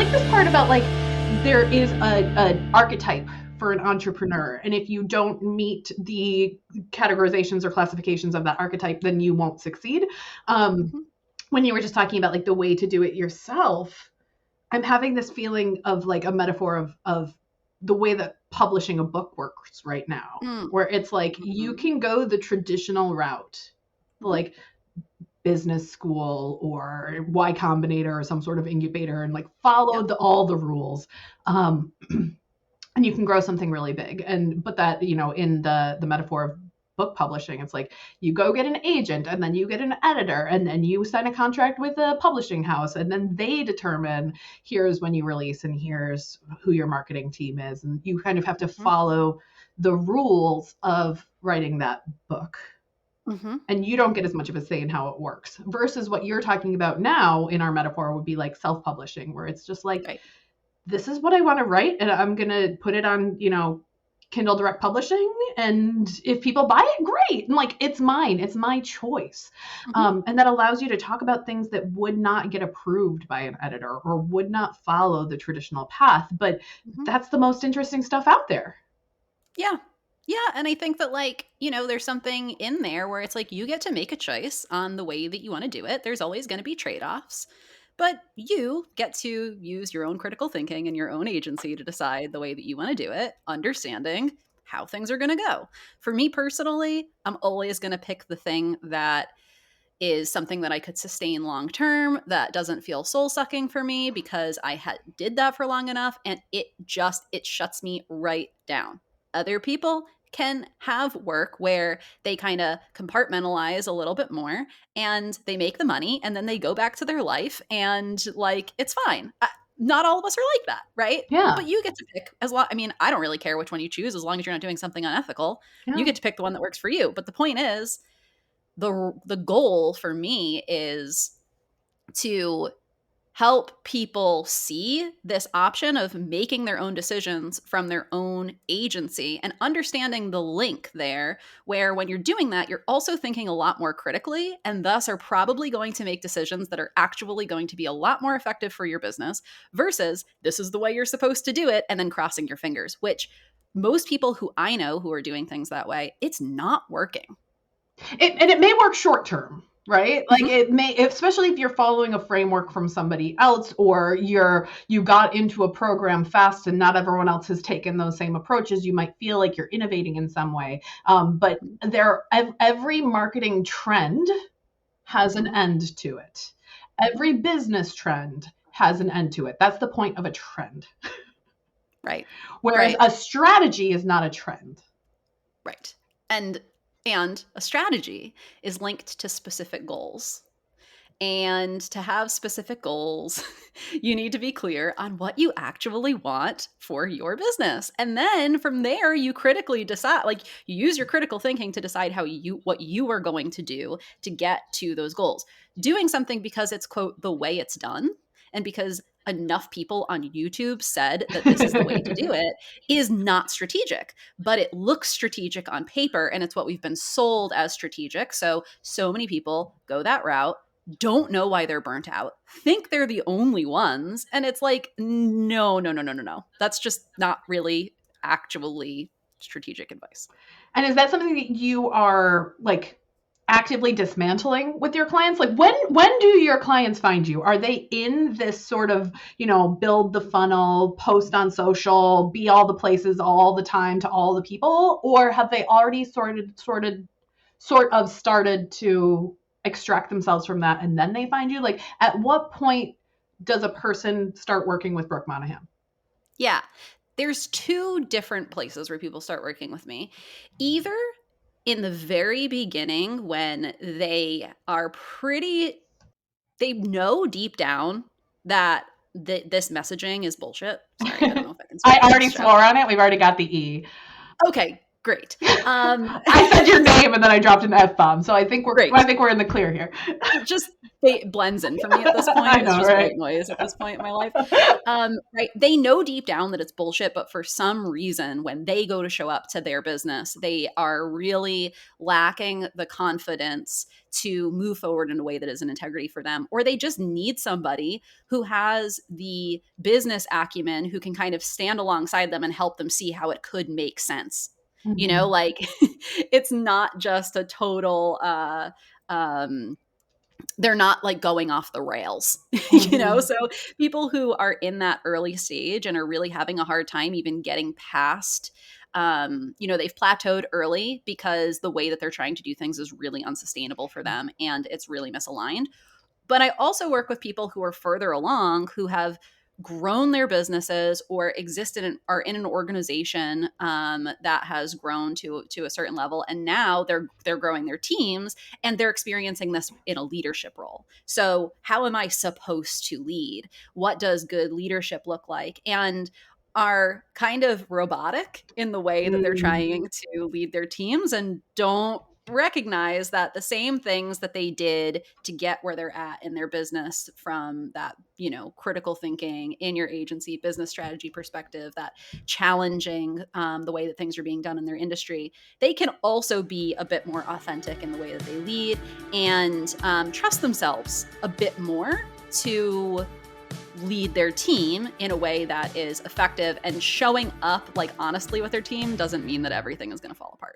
like this part about like there is a archetype for an entrepreneur, and if you don't meet the categorizations or classifications of that archetype, then you won't succeed. When you were just talking about like the way to do it yourself, I'm having this feeling of like a metaphor of the way that publishing a book works right now, where it's like you can go the traditional route, like business school or Y Combinator or some sort of incubator, and like follow all the rules. And you can grow something really big. But that, in the metaphor of book publishing, it's like you go get an agent, and then you get an editor, and then you sign a contract with a publishing house, and then they determine here's when you release and here's who your marketing team is, and you kind of have to follow the rules of writing that book. And you don't get as much of a say in how it works, versus what you're talking about now in our metaphor would be like self-publishing, where it's just like, this is what I want to write, and I'm going to put it on, Kindle Direct Publishing. And if people buy it, great. And like, it's mine, it's my choice. And that allows you to talk about things that would not get approved by an editor or would not follow the traditional path. But that's the most interesting stuff out there. Yeah. Yeah. And I think that like, there's something in there where it's like, you get to make a choice on the way that you want to do it. There's always going to be trade-offs. But you get to use your own critical thinking and your own agency to decide the way that you want to do it, understanding how things are going to go. For me personally, I'm always going to pick the thing that is something that I could sustain long term, that doesn't feel soul sucking for me, because I did that for long enough, and it shuts me right down. Other people can have work where they kind of compartmentalize a little bit more, and they make the money, and then they go back to their life, and like, it's fine. Not all of us are like that, right? Yeah. But you get to pick I don't really care which one you choose, as long as you're not doing something unethical. You get to pick the one that works for you. But the point is, the goal for me is to help people see this option of making their own decisions from their own agency, and understanding the link there, where when you're doing that, you're also thinking a lot more critically, and thus are probably going to make decisions that are actually going to be a lot more effective for your business, versus this is the way you're supposed to do it, and then crossing your fingers, which most people who I know who are doing things that way, it's not working. And it may work short term, right? Like it may, especially if you're following a framework from somebody else, or you got into a program fast and not everyone else has taken those same approaches. You might feel like you're innovating in some way. But every marketing trend has an end to it. Every business trend has an end to it. That's the point of a trend. Right. Whereas a strategy is not a trend. Right. And a strategy is linked to specific goals. And to have specific goals, you need to be clear on what you actually want for your business. And then from there, you critically decide, like, you use your critical thinking to decide what you are going to do to get to those goals. Doing something because it's, quote, the way it's done, and because enough people on YouTube said that this is the way to do it, is not strategic. But it looks strategic on paper, and it's what we've been sold as strategic. So many people go that route, don't know why they're burnt out, think they're the only ones. And it's like, no. That's just not really actually strategic advice. And is that something that you are like actively dismantling with your clients? Like when do your clients find you? Are they in this sort of, build the funnel, post on social, be all the places all the time to all the people? Or have they already sort of started to extract themselves from that, and then they find you? Like, at what point does a person start working with Brooke Monaghan? Yeah. There's two different places where people start working with me. Either in the very beginning, when they know deep down that this messaging is bullshit. Sorry, I don't know if I can. I already swore on it. We've already got the E. Okay, Great. I said your name and then I dropped an F-bomb, so I think Great. we're in the clear here. It just blends in for me at this point. I know, It's just right? white noise at this point in my life. Right. They know deep down that it's bullshit, but for some reason, when they go to show up to their business, they are really lacking the confidence to move forward in a way that is an integrity for them, or they just need somebody who has the business acumen who can kind of stand alongside them and help them see how it could make sense. You know, like it's not just a total they're not like going off the rails, you know? So people who are in that early stage and are really having a hard time even getting past, they've plateaued early because the way that they're trying to do things is really unsustainable for them and it's really misaligned. But I also work with people who are further along who have grown their businesses or existed are in an organization that has grown to a certain level, and now they're growing their teams and they're experiencing this in a leadership role. So how am I supposed to lead? What does good leadership look like? And are kind of robotic in the way that they're trying to lead their teams and don't recognize that the same things that they did to get where they're at in their business from that, critical thinking in your agency, business strategy perspective, that challenging the way that things are being done in their industry, they can also be a bit more authentic in the way that they lead and trust themselves a bit more to lead their team in a way that is effective, and showing up like honestly with their team doesn't mean that everything is going to fall apart.